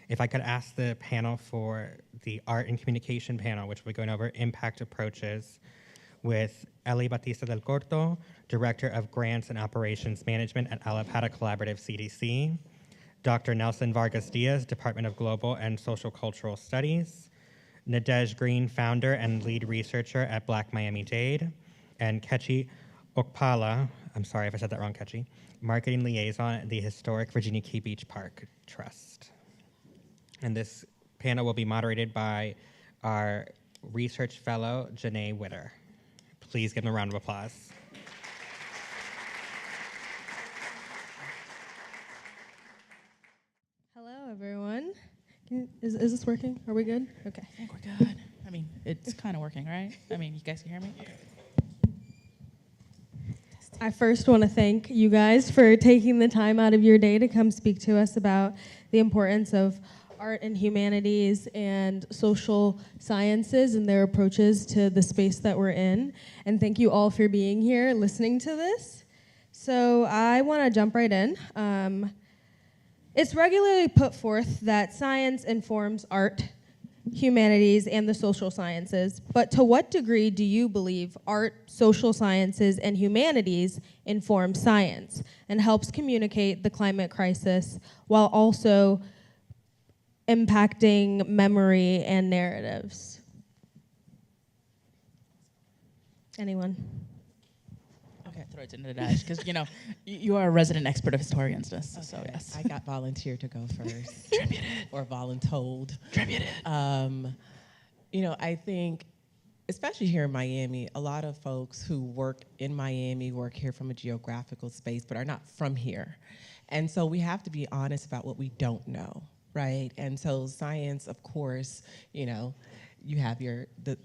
If I could ask the panel for the Art and Communication panel, which will be going over impact approaches with Eli Batista del Corto, Director of Grants and Operations Management at Alapata Collaborative CDC, Dr. Nelson Vargas Diaz, Department of Global and Social Cultural Studies, Nadej Green, founder and lead researcher at Black Miami-Dade, and Kechi Okpala, I'm sorry if I said that wrong, Kechi, marketing liaison at the historic Virginia Key Beach Park Trust. And this panel will be moderated by our research fellow, Janae Witter. Please give them a round of applause. Hello, everyone. Is this working? Are we good? Okay. I think we're good. I mean, it's kind of working, right? I mean, you guys can hear me? Okay. I first want to thank you guys for taking the time out of your day to come speak to us about the importance of art and humanities and social sciences and their approaches to the space that we're in. And thank you all for being here, listening to this. So I want to jump right in. It's regularly put forth that science informs art, humanities, and the social sciences, but to what degree do you believe art, social sciences, and humanities inform science and helps communicate the climate crisis while also impacting memory and narratives? Anyone? Okay, throw it to Nadej, because, you know, you are a resident expert of historians, so yes. I got volunteered to go first. Tributed. Or voluntold. Tributed. You know, I think, especially here in Miami, a lot of folks who work in Miami work here from a geographical space, but are not from here. And so we have to be honest about what we don't know, right? And so science, of course, you know, you have the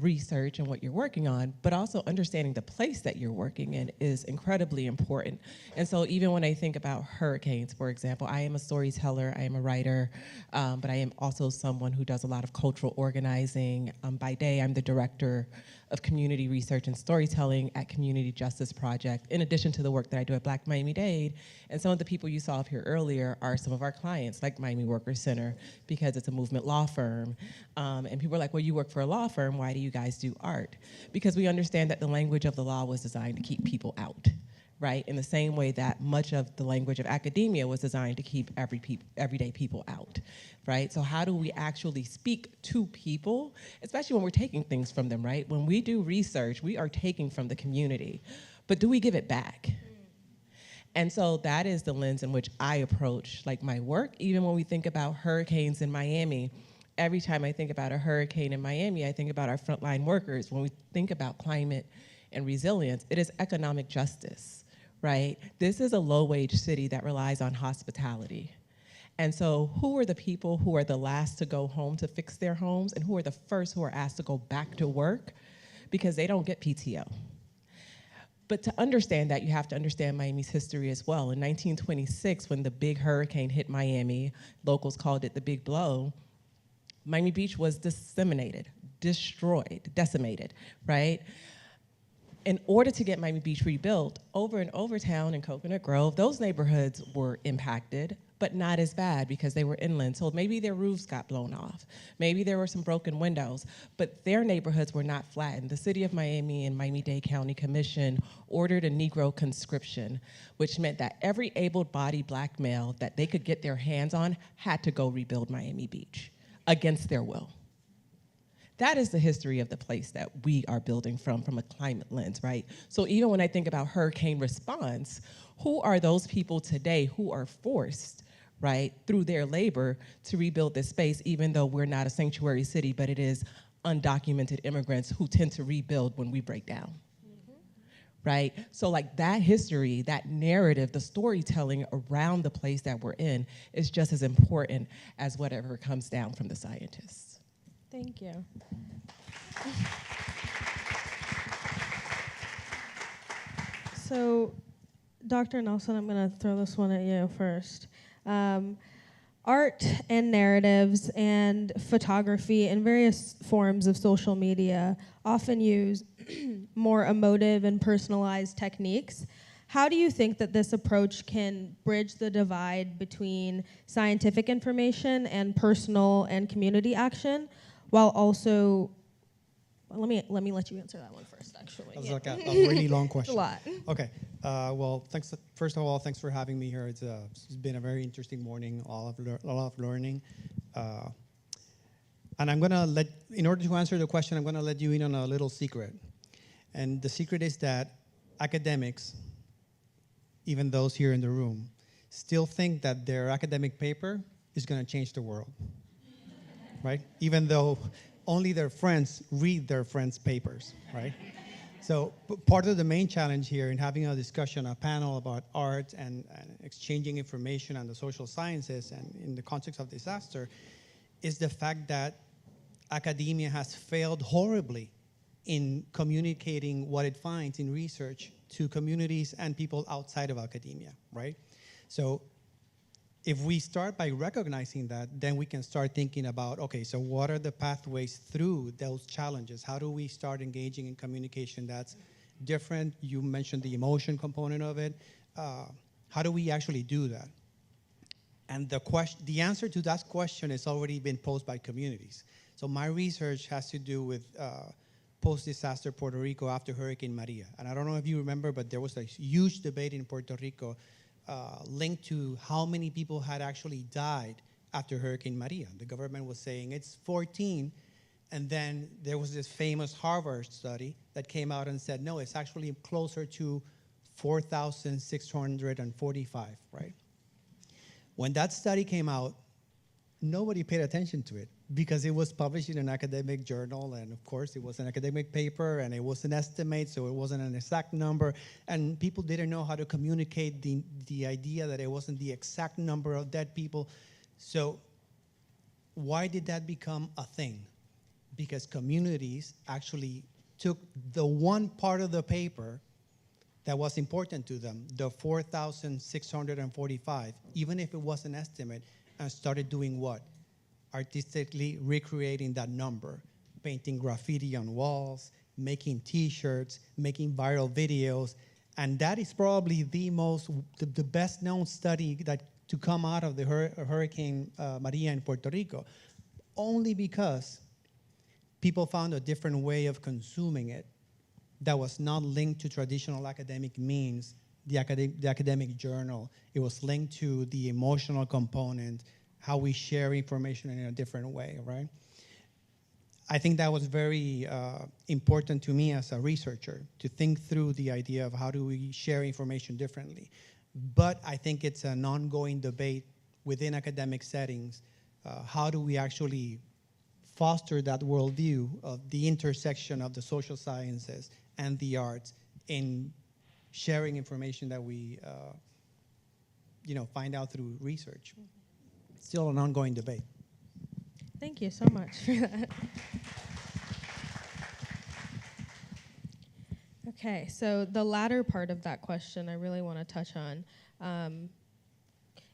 research and what you're working on, but also understanding the place that you're working in is incredibly important. And so even when I think about hurricanes, for example, I am a storyteller, I am a writer, but I am also someone who does a lot of cultural organizing. By day, I'm the director of community research and storytelling at Community Justice Project, in addition to the work that I do at Black Miami-Dade. And some of the people you saw up here earlier are some of our clients, like Miami Workers Center, because it's a movement law firm. And people are like, well, you work for a law firm, why do you guys do art? Because we understand that the language of the law was designed to keep people out, right? In the same way that much of the language of academia was designed to keep everyday people out, right? So how do we actually speak to people, especially when we're taking things from them, right? When we do research, we are taking from the community, but do we give it back? And so that is the lens in which I approach like my work. Even when we think about hurricanes in Miami, every time I think about a hurricane in Miami, I think about our frontline workers. When we think about climate and resilience, it is economic justice, right? This is a low-wage city that relies on hospitality. And so who are the people who are the last to go home to fix their homes, and who are the first who are asked to go back to work because they don't get PTO? But to understand that, you have to understand Miami's history as well. In 1926, when the big hurricane hit Miami, locals called it the Big Blow, Miami Beach was disseminated, destroyed, decimated, right? In order to get Miami Beach rebuilt, Over and Overtown and Coconut Grove, those neighborhoods were impacted, but not as bad because they were inland. So maybe their roofs got blown off. Maybe there were some broken windows, but their neighborhoods were not flattened. The City of Miami and Miami-Dade County Commission ordered a Negro conscription, which meant that every able-bodied Black male that they could get their hands on had to go rebuild Miami Beach against their will. That is the history of the place that we are building from a climate lens, right? So even when I think about hurricane response, who are those people today who are forced, right, through their labor to rebuild this space, even though we're not a sanctuary city, but it is undocumented immigrants who tend to rebuild when we break down, right? So like that history, that narrative, the storytelling around the place that we're in is just as important as whatever comes down from the scientists. Thank you. So, Dr. Nelson, I'm going to throw this one at you first. Art and narratives and photography and various forms of social media often use more emotive and personalized techniques. How do you think that this approach can bridge the divide between scientific information and personal and community action, while also, let me let you answer that one first, actually. That was like a really long question. It's a lot. Okay. Well, thanks. First of all, thanks for having me here. It's been a very interesting morning, a lot of learning. And I'm going to in order to answer the question, I'm going to let you in on a little secret. And the secret is that academics, even those here in the room, still think that their academic paper is going to change the world, right? Even though only their friends read their friends' papers, right? So part of the main challenge here in having a discussion, a panel about art and exchanging information on the social sciences and in the context of disaster, is the fact that academia has failed horribly in communicating what it finds in research to communities and people outside of academia, right? So if we start by recognizing that, then we can start thinking about, okay, so what are the pathways through those challenges? How do we start engaging in communication that's different? You mentioned the emotion component of it. How do we actually do that? And the answer to that question has already been posed by communities. So my research has to do with post-disaster Puerto Rico after Hurricane Maria. And I don't know if you remember, but there was a huge debate in Puerto Rico linked to how many people had actually died after Hurricane Maria. The government was saying it's 14, and then there was this famous Harvard study that came out and said, no, it's actually closer to 4,645, right? When that study came out, nobody paid attention to it because it was published in an academic journal, and of course it was an academic paper, and it was an estimate, so it wasn't an exact number, and people didn't know how to communicate the idea that it wasn't the exact number of dead people. So why did that become a thing? Because communities actually took the one part of the paper that was important to them, the 4,645, even if it was an estimate, and started doing what? Artistically recreating that number, painting graffiti on walls, making T-shirts, making viral videos, and that is probably the best known study that to come out of the Hurricane Maria in Puerto Rico, only because people found a different way of consuming it that was not linked to traditional academic means, the academic journal. It was linked to the emotional component, how we share information in a different way, right? I think that was very important to me as a researcher, to think through the idea of how do we share information differently. But I think it's an ongoing debate within academic settings. How do we actually foster that worldview of the intersection of the social sciences and the arts in sharing information that we find out through research? Still an ongoing debate. Thank you so much for that. Okay, so the latter part of that question I really want to touch on.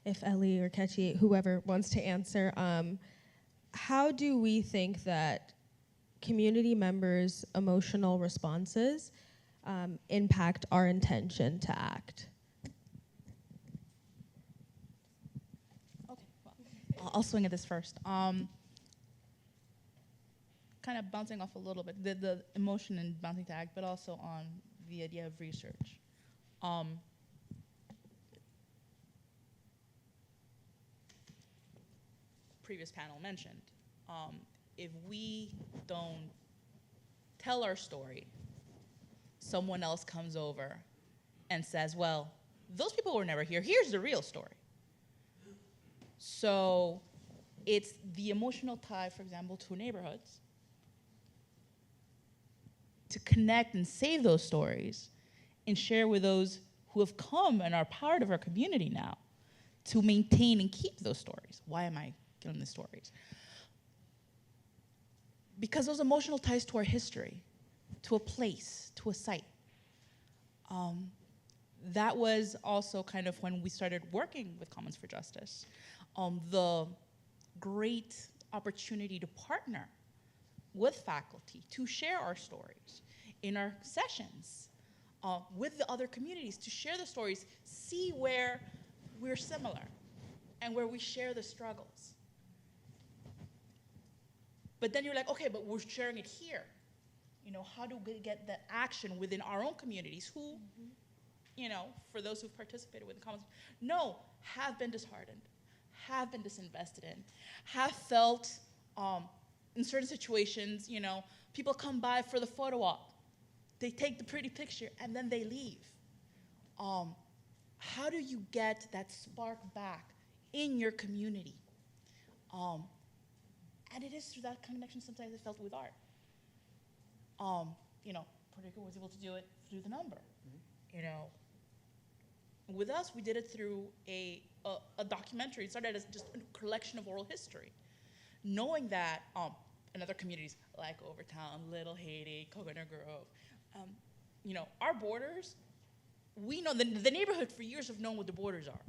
If Ellie or Kechi, whoever wants to answer, how do we think that community members' emotional responses impact our intention to act? Okay, well, I'll swing at this first. Kind of bouncing off a little bit, the emotion and bouncing to act, but also on the idea of research. Previous panel mentioned, if we don't tell our story, someone else comes over and says, well, those people were never here. Here's the real story. So it's the emotional tie, for example, to neighborhoods, to connect and save those stories and share with those who have come and are part of our community now, to maintain and keep those stories. Why am I killing the stories? Because those emotional ties to our history, to a place, to a site. That was also kind of when we started working with Commons for Justice. The great opportunity to partner with faculty, to share our stories in our sessions, with the other communities to share the stories, see where we're similar and where we share the struggles. But then you're like, okay, but we're sharing it here. You know, how do we get that action within our own communities who, you know, for those who've participated with the Commons, have been disheartened, have been disinvested in, have felt in certain situations, you know, people come by for the photo op, they take the pretty picture and then they leave. How do you get that spark back in your community? And it is through that connection sometimes I felt with art. You know, Puerto Rico was able to do it through the number. You know, with us, we did it through a documentary. It started as just a collection of oral history. Knowing that in other communities like Overtown, Little Haiti, Coconut Grove, you know, our borders, we know the neighborhood for years have known what the borders are.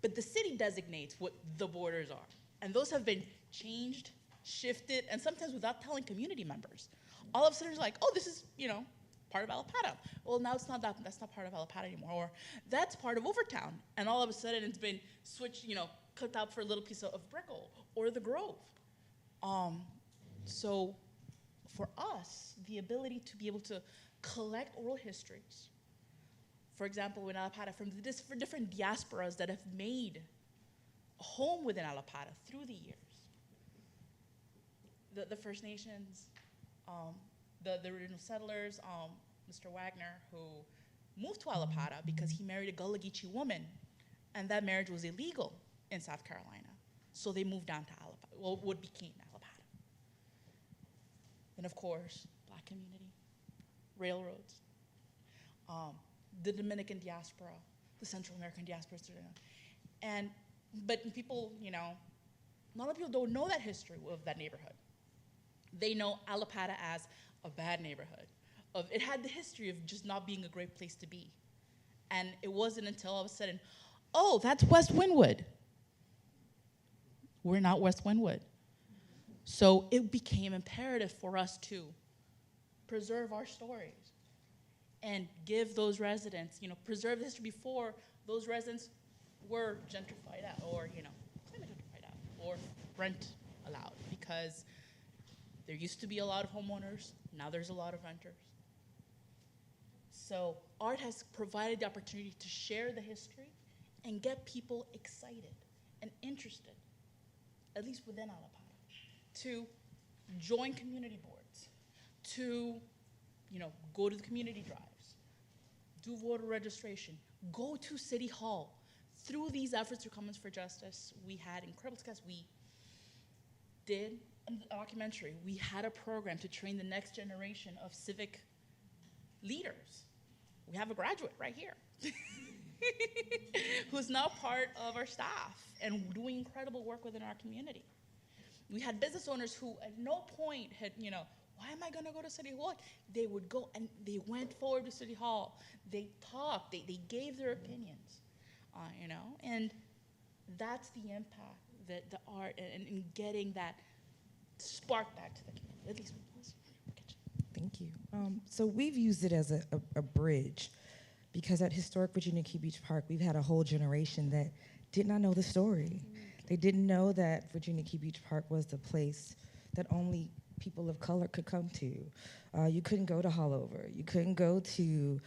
But the city designates what the borders are. And those have been changed, shifted, and sometimes without telling community members. All of a sudden it's like, oh, this is, you know, part of Alapata. Well, now it's not that's not part of Alapata anymore. Or that's part of Overtown. And all of a sudden it's been switched, you know, cut out for a little piece of Brickell or the Grove. So for us, the ability to be able to collect oral histories, for example, in Alapata, for different diasporas that have made a home within Alapata through the years. The First Nations, the original settlers, Mr. Wagner, who moved to Alapata because he married a Gullah Geechee woman, and that marriage was illegal in South Carolina. So they moved down to Alapata, well, what became Alapata. Then, of course, Black community, railroads, the Dominican diaspora, the Central American diaspora, but people, you know, a lot of people don't know that history of that neighborhood. They know Alapata as a bad neighborhood. It had the history of just not being a great place to be. And it wasn't until all of a sudden, oh, that's West Wynwood. We're not West Wynwood. So it became imperative for us to preserve our stories and give those residents, you know, preserve the history before those residents were gentrified out or, you know, semi-gentrified out or rent allowed, because there used to be a lot of homeowners, now there's a lot of renters. So art has provided the opportunity to share the history and get people excited and interested, at least within Alapata, to join community boards, to, you know, go to the community drives, do voter registration, go to City Hall. Through these efforts through Commons for Justice, we had incredible success. We did a documentary. We had a program to train the next generation of civic leaders. We have a graduate right here who's now part of our staff and doing incredible work within our community. We had business owners who at no point had, you know, why am I gonna go to City Hall? They would go and they went forward to City Hall. They talked, they gave their opinions, you know, and that's the impact that the art and getting that spark back to the community, at least with us. Thank you. So we've used it as a bridge, because at Historic Virginia Key Beach Park, we've had a whole generation that did not know the story. They didn't know that Virginia Key Beach Park was the place that only people of color could come to. You couldn't go to Hollover. You couldn't go to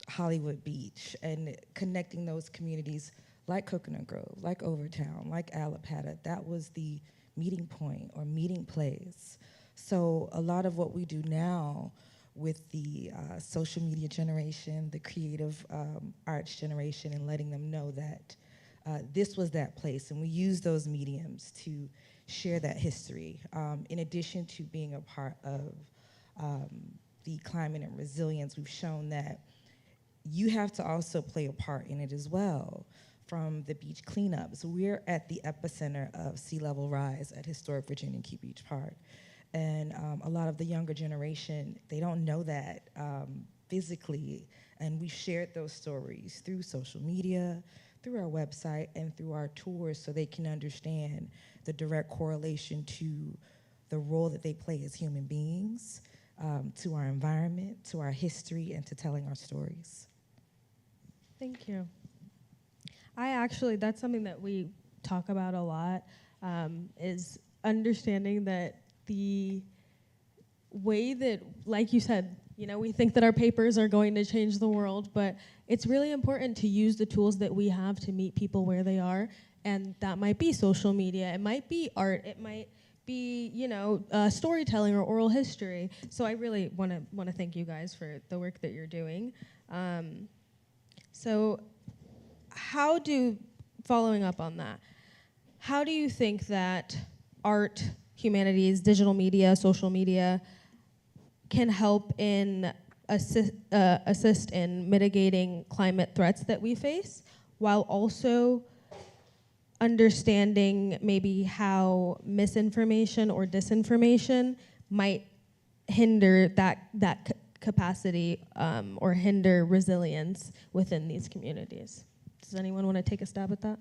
Hollywood Beach, and connecting those communities like Coconut Grove, like Overtown, like Alapata, that was the meeting point or meeting place. So a lot of what we do now with the social media generation, the creative arts generation, and letting them know that this was that place, and we use those mediums to share that history. In addition to being a part of the climate and resilience, we've shown that you have to also play a part in it as well, from the beach cleanup. So we're at the epicenter of sea level rise at Historic Virginia Key Beach Park. And a lot of the younger generation, they don't know that physically. And we've shared those stories through social media, through our website, and through our tours, so they can understand the direct correlation to the role that they play as human beings, to our environment, to our history, and to telling our stories. Thank you. That's something that we talk about a lot, is understanding that the way that, like you said, we think that our papers are going to change the world, but it's really important to use the tools that we have to meet people where they are, and that might be social media, it might be art, it might be, storytelling or oral history. So I really want to thank you guys for the work that you're doing. So following up on that, how do you think that art, humanities, digital media, social media can help in assist in mitigating climate threats that we face, while also understanding maybe how misinformation or disinformation might hinder that capacity or hinder resilience within these communities? Does anyone want to take a stab at that?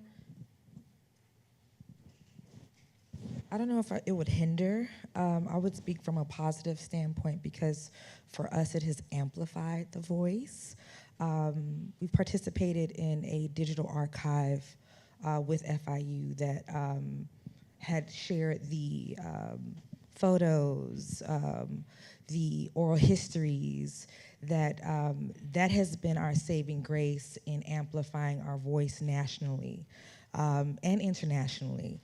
I don't know if it would hinder. I would speak from a positive standpoint because for us it has amplified the voice. We've participated in a digital archive with FIU that had shared the photos, the oral histories, that has been our saving grace in amplifying our voice nationally and internationally,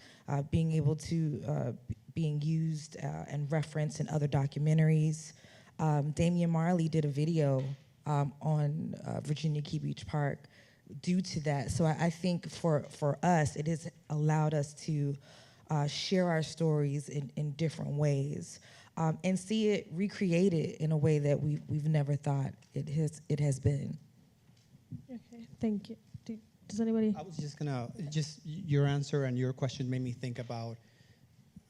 being able to, being used and referenced in other documentaries. Damian Marley did a video on Virginia Key Beach Park due to that. So I think for us, it has allowed us to share our stories in different ways and see it recreated in a way that we've never thought it has been. Okay, thank you. Does anybody? I was just your answer and your question made me think about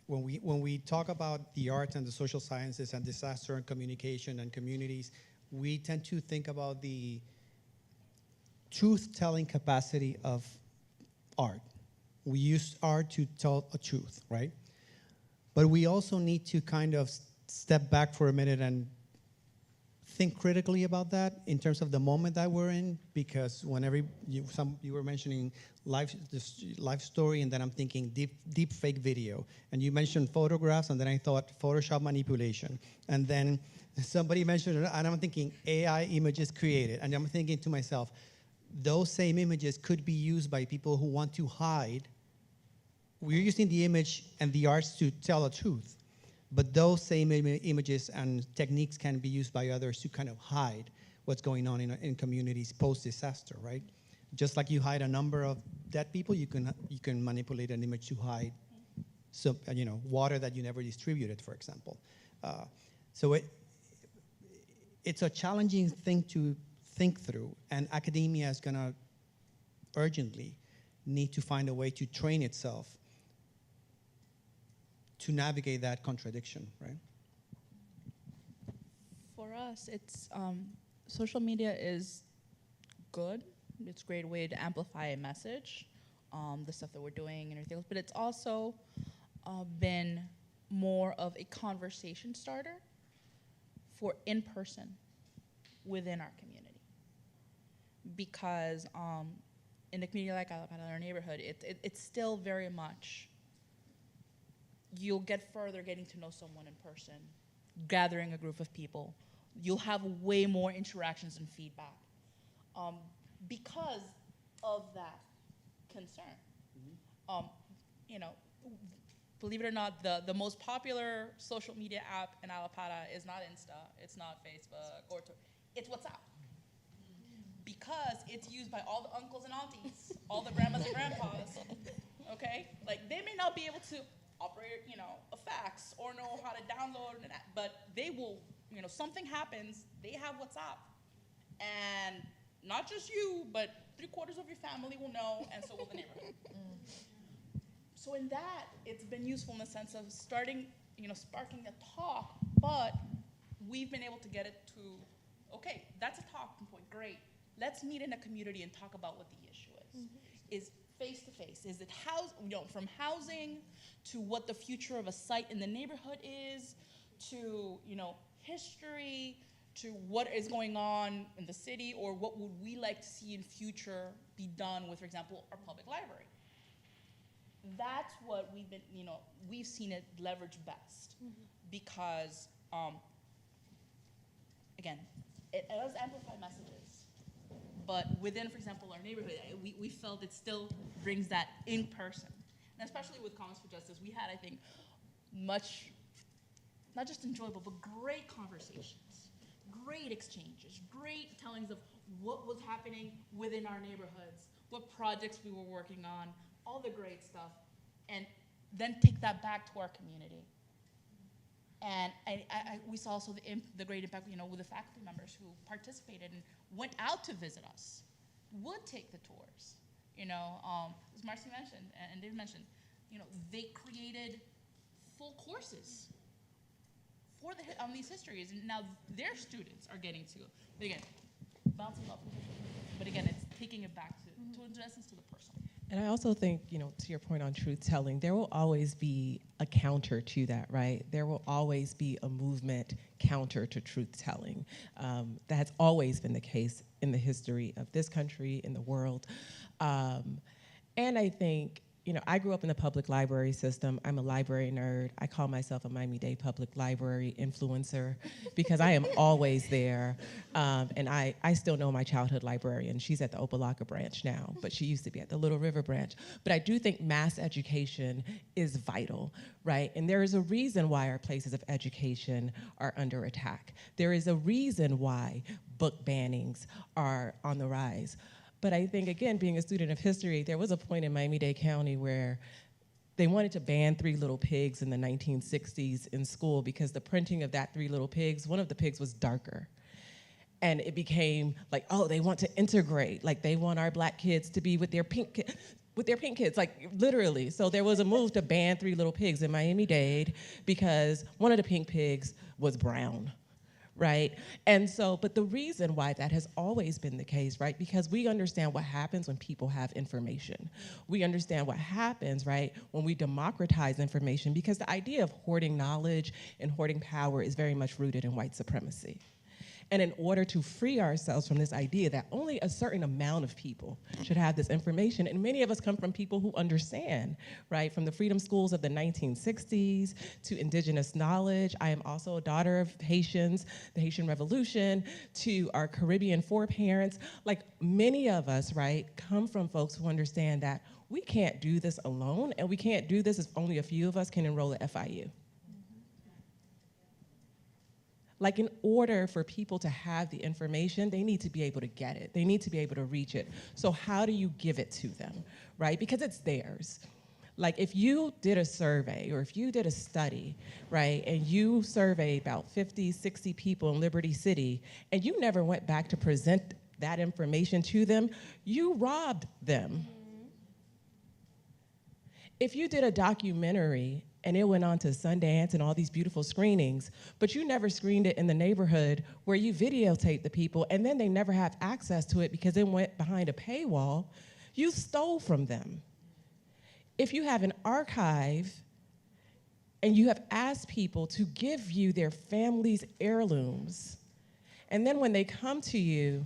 when we talk about the arts and the social sciences and disaster and communication and communities, we tend to think about the truth-telling capacity of art. We use art to tell a truth, right? But we also need to kind of step back for a minute and think critically about that in terms of the moment that we're in, because whenever you were mentioning life story, and then I'm thinking deep fake video, and you mentioned photographs, and then I thought Photoshop manipulation, and then somebody mentioned it, and I'm thinking AI images created, and I'm thinking to myself, those same images could be used by people who want to hide. We're using the image and the arts to tell a truth, but those same images and techniques can be used by others to kind of hide what's going on in communities post-disaster, right? Just like you hide a number of dead people, you can manipulate an image to hide water that you never distributed, for example. So it's a challenging thing to think through, and academia is going to urgently need to find a way to train itself to navigate that contradiction, right? For us, it's social media is good. It's a great way to amplify a message, the stuff that we're doing and everything else. But it's also been more of a conversation starter for in-person within our community. Because in a community like Alapata, our neighborhood, it's still very much, you'll get further getting to know someone in person, gathering a group of people. You'll have way more interactions and feedback because of that concern. Believe it or not, the most popular social media app in Alapata is not Insta, it's not Facebook, or it's WhatsApp. Because it's used by all the uncles and aunties, all the grandmas and grandpas, okay? Like, they may not be able to operate, a fax or know how to download an app, but they will, something happens, they have WhatsApp. And not just you, but 3/4 of your family will know, and so will the neighborhood. So in that, it's been useful in the sense of starting, sparking a talk, but we've been able to get it to, okay, that's a talking point, great. Let's meet in a community and talk about what the issue is. Mm-hmm. Is face-to-face, is it from housing to what the future of a site in the neighborhood is, to, history to what is going on in the city, or what would we like to see in future be done with, for example, our public library. That's what we've seen it leverage best, because, again, it does amplify messages, but within, for example, our neighborhood, we felt it still brings that in person. And especially with Commons for Justice, we had, I think, much, not just enjoyable, but great conversations, great exchanges, great tellings of what was happening within our neighborhoods, what projects we were working on, all the great stuff, and then take that back to our community. And we saw also the great impact, with the faculty members who participated and went out to visit us, would take the tours. As Marcy mentioned, and Dave mentioned, they created full courses on these histories, and now their students are getting to, but again, bouncing off, but again, it's taking it back to in essence, to the person. And I also think, to your point on truth telling, there will always be a counter to that, right? There will always be a movement counter to truth telling. That has always been the case in the history of this country, in the world. And I think, I grew up in the public library system. I'm a library nerd. I call myself a Miami-Dade Public Library influencer because I am always there. And I still know my childhood librarian. She's at the Opelika branch now, but she used to be at the Little River branch. But I do think mass education is vital, right? And there is a reason why our places of education are under attack. There is a reason why book bannings are on the rise. But I think, again, being a student of history, there was a point in Miami-Dade County where they wanted to ban Three Little Pigs in the 1960s in school because the printing of that Three Little Pigs, one of the pigs was darker. And it became like, oh, they want to integrate. Like, they want our black kids to be with their pink kids, like literally. So there was a move to ban Three Little Pigs in Miami-Dade because one of the pink pigs was brown. Right? And so, but the reason why that has always been the case, right? Because we understand what happens when people have information. We understand what happens, right, when we democratize information, because the idea of hoarding knowledge and hoarding power is very much rooted in white supremacy. And in order to free ourselves from this idea that only a certain amount of people should have this information, and many of us come from people who understand, right? From the freedom schools of the 1960s to indigenous knowledge. I am also a daughter of Haitians, the Haitian Revolution, to our Caribbean foreparents. Like, many of us, right, come from folks who understand that we can't do this alone, and we can't do this if only a few of us can enroll at FIU. Like, in order for people to have the information, they need to be able to get it. They need to be able to reach it. So how do you give it to them, right? Because it's theirs. Like, if you did a survey or if you did a study, right, and you surveyed about 50, 60 people in Liberty City, and you never went back to present that information to them, you robbed them. If you did a documentary and it went on to Sundance and all these beautiful screenings, but you never screened it in the neighborhood where you videotaped the people, and then they never have access to it because it went behind a paywall, you stole from them. If you have an archive and you have asked people to give you their family's heirlooms, and then when they come to you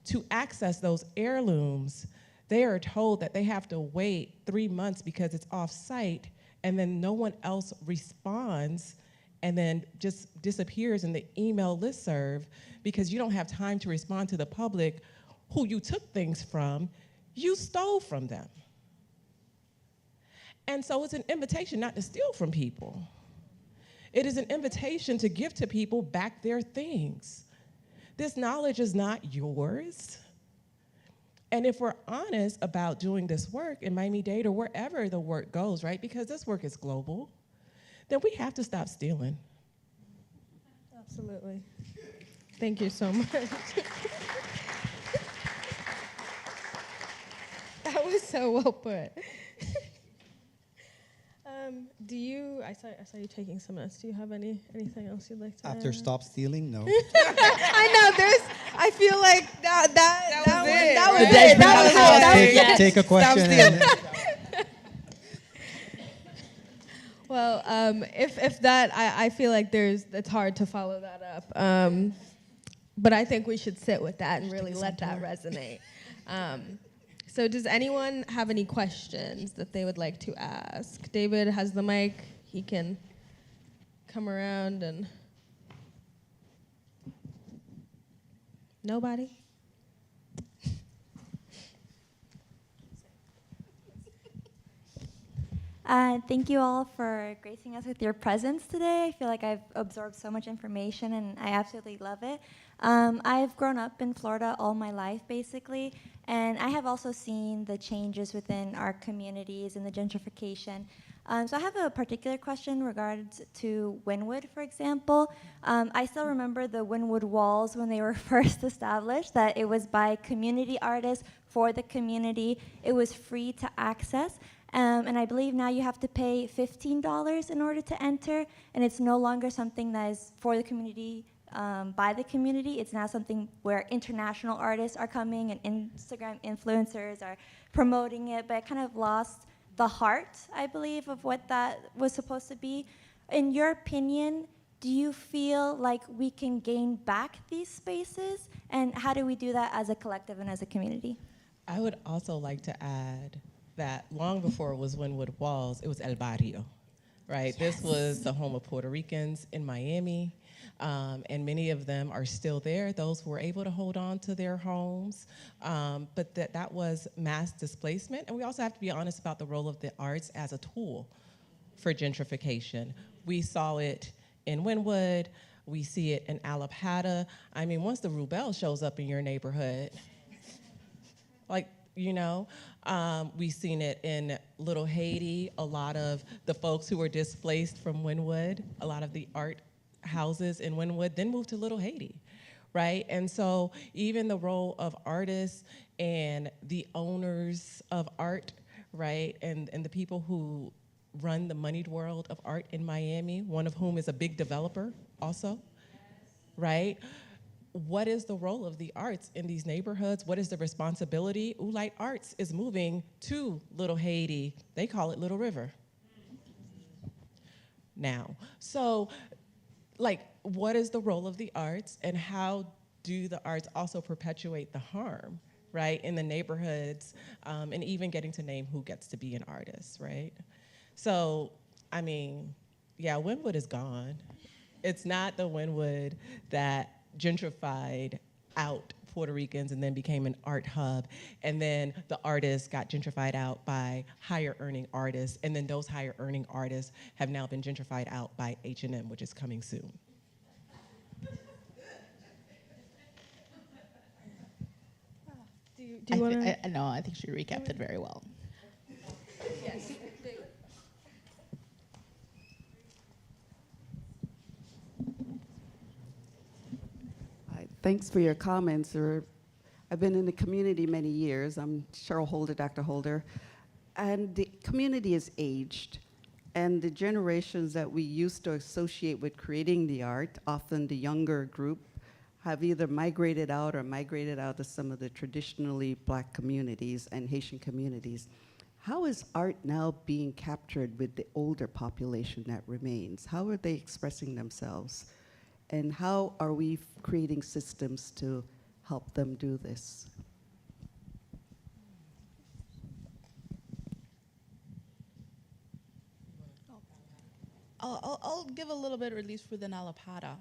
to access those heirlooms, they are told that they have to wait 3 months because it's off-site, and then no one else responds, and then just disappears in the email listserv because you don't have time to respond to the public who you took things from, you stole from them. And so it's an invitation not to steal from people. It is an invitation to give to people back their things. This knowledge is not yours. And if we're honest about doing this work in Miami-Dade or wherever the work goes, right, because this work is global, then we have to stop stealing. Absolutely. Thank you so much. That was so well put. I saw you taking some notes. Do you have anything else you'd like to After add? stop stealing, no. I know, I feel like that was it. Take a question. Well, if that, I feel like it's hard to follow that up. But I think we should sit with that and really let that resonate. So does anyone have any questions that they would like to ask? David has the mic. He can come around and... Nobody? Thank you all for gracing us with your presence today. I feel like I've absorbed so much information and I absolutely love it. I've grown up in Florida all my life, basically, and I have also seen the changes within our communities and the gentrification. So I have a particular question in regards to Wynwood, for example. I still remember the Wynwood walls when they were first established, that it was by community artists for the community. It was free to access. And I believe now you have to pay $15 in order to enter, and it's no longer something that is for the community, by the community. It's now something where international artists are coming and Instagram influencers are promoting it, but it kind of lost the heart, I believe, of what that was supposed to be. In your opinion, do you feel like we can gain back these spaces, and how do we do that as a collective and as a community? I would also like to add that long before it was Wynwood Walls, it was El Barrio, right? Yes. This was the home of Puerto Ricans in Miami, and many of them are still there, those who were able to hold on to their homes, but that was mass displacement. And we also have to be honest about the role of the arts as a tool for gentrification. We saw it in Wynwood, we see it in Alapata. I mean, once the Rubel shows up in your neighborhood, like, you know, we've seen it in Little Haiti. A lot of the folks who were displaced from Wynwood, a lot of the art houses in Wynwood then moved to Little Haiti, right? And so even the role of artists and the owners of art, right, and the people who run the moneyed world of art in Miami, one of whom is a big developer also, right? What is the role of the arts in these neighborhoods? What is the responsibility? Oolite Arts is moving to Little Haiti. They call it Little River now. So, like, what is the role of the arts, and how do the arts also perpetuate the harm, right, in the neighborhoods, and even getting to name who gets to be an artist, right? So, I mean, yeah, Wynwood is gone. It's not the Wynwood that gentrified out Puerto Ricans and then became an art hub, and then the artists got gentrified out by higher earning artists, and then those higher earning artists have now been gentrified out by H&M, which is coming soon. Do you want to? No, I think she recapped it very well. Yes. Thanks for your comments. I've been in the community many years. I'm Cheryl Holder, Dr. Holder. And the community is aged. And the generations that we used to associate with creating the art, often the younger group, have either migrated out or migrated out to some of the traditionally Black communities and Haitian communities. How is art now being captured with the older population that remains? How are they expressing themselves? And how are we creating systems to help them do this? I'll give a little bit, or at least within Alapata.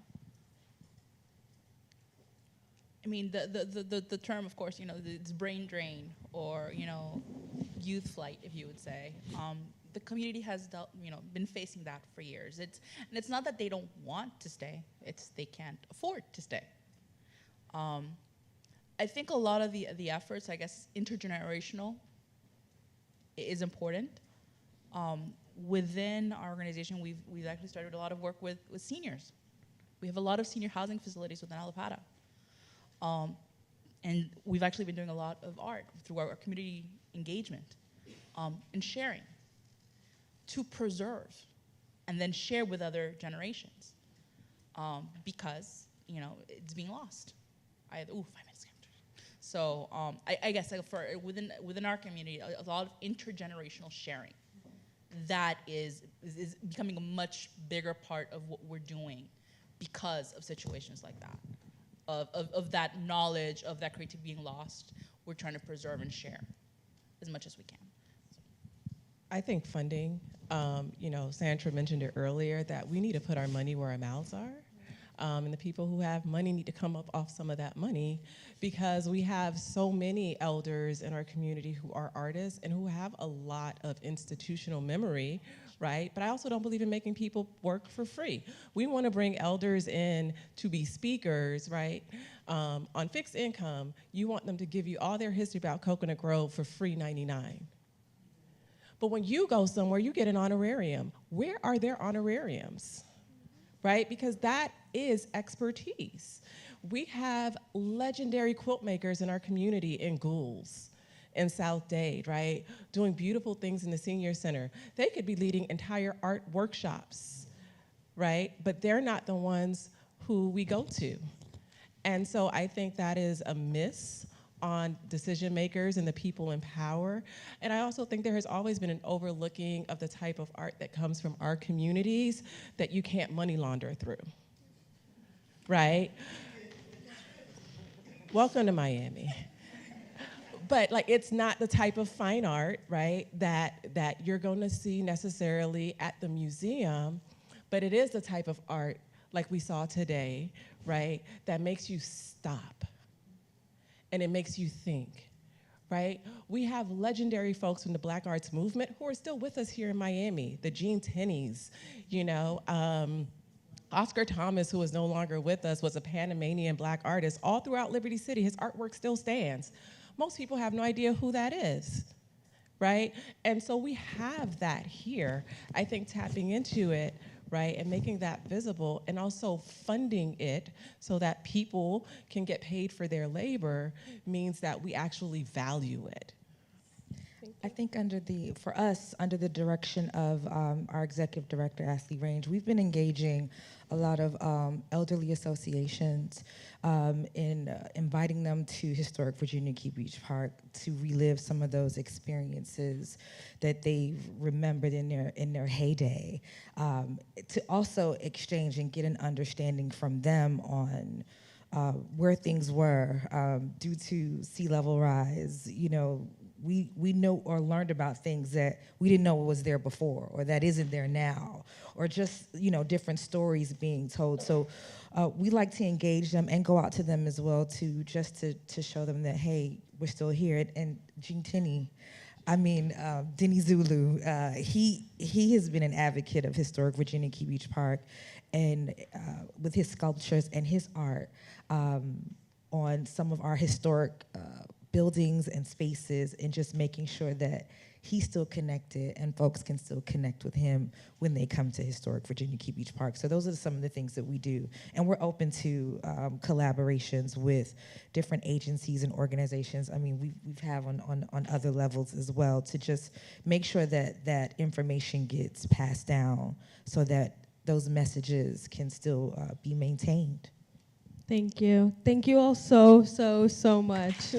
I mean, the term, of course, you know, it's brain drain, or, you know, youth flight, if you would say. The community has been facing that for years. And it's not that they don't want to stay, it's they can't afford to stay. I think a lot of the efforts, I guess, intergenerational is important. Within our organization, we've actually started a lot of work with seniors. We have a lot of senior housing facilities within Alapata. And we've actually been doing a lot of art through our community engagement and sharing to preserve and then share with other generations, because, you know, it's being lost. 5 minutes. So I guess, like, for within our community, a lot of intergenerational sharing that is becoming a much bigger part of what we're doing because of situations like that, of that knowledge, of that creativity being lost. We're trying to preserve and share as much as we can. I think funding, Sandra mentioned it earlier, that we need to put our money where our mouths are. And the people who have money need to come up off some of that money, because we have so many elders in our community who are artists and who have a lot of institutional memory, right? But I also don't believe in making people work for free. We want to bring elders in to be speakers, right? On fixed income, you want them to give you all their history about Coconut Grove for free 99. But when you go somewhere, you get an honorarium. Where are their honorariums? Right? Because that is expertise. We have legendary quilt makers in our community in Goulds, in South Dade, right? Doing beautiful things in the senior center. They could be leading entire art workshops, right? But they're not the ones who we go to. And so I think that is a miss on decision makers and the people in power. And I also think there has always been an overlooking of the type of art that comes from our communities that you can't money launder through, right? Welcome to Miami. But it's not the type of fine art, right, that you're gonna see necessarily at the museum, but it is the type of art like we saw today, right, that makes you stop. And it makes you think, right? We have legendary folks from the Black Arts Movement who are still with us here in Miami, the Gene Tennys, Oscar Thomas, who is no longer with us, was a Panamanian Black artist all throughout Liberty City. His artwork still stands. Most people have no idea who that is, right? And so we have that here. I think tapping into it, right, and making that visible, and also funding it so that people can get paid for their labor means that we actually value it. I think for us, under the direction of our executive director, Ashley Range, we've been engaging a lot of elderly associations in inviting them to historic Virginia Key Beach Park to relive some of those experiences that they've remembered in their heyday, to also exchange and get an understanding from them on where things were due to sea level rise. We know or learned about things that we didn't know was there before, or that isn't there now, or just different stories being told. So we like to engage them and go out to them as well to show them that, hey, we're still here. And Gene Tenney, Denny Zulu, he has been an advocate of historic Virginia Key Beach Park, and with his sculptures and his art on some of our historic buildings and spaces, and just making sure that he's still connected and folks can still connect with him when they come to historic Virginia Key Beach Park. So those are some of the things that we do. And we're open to collaborations with different agencies and organizations. We've have on other levels as well, to just make sure that that information gets passed down so that those messages can still be maintained. Thank you. Thank you all so much.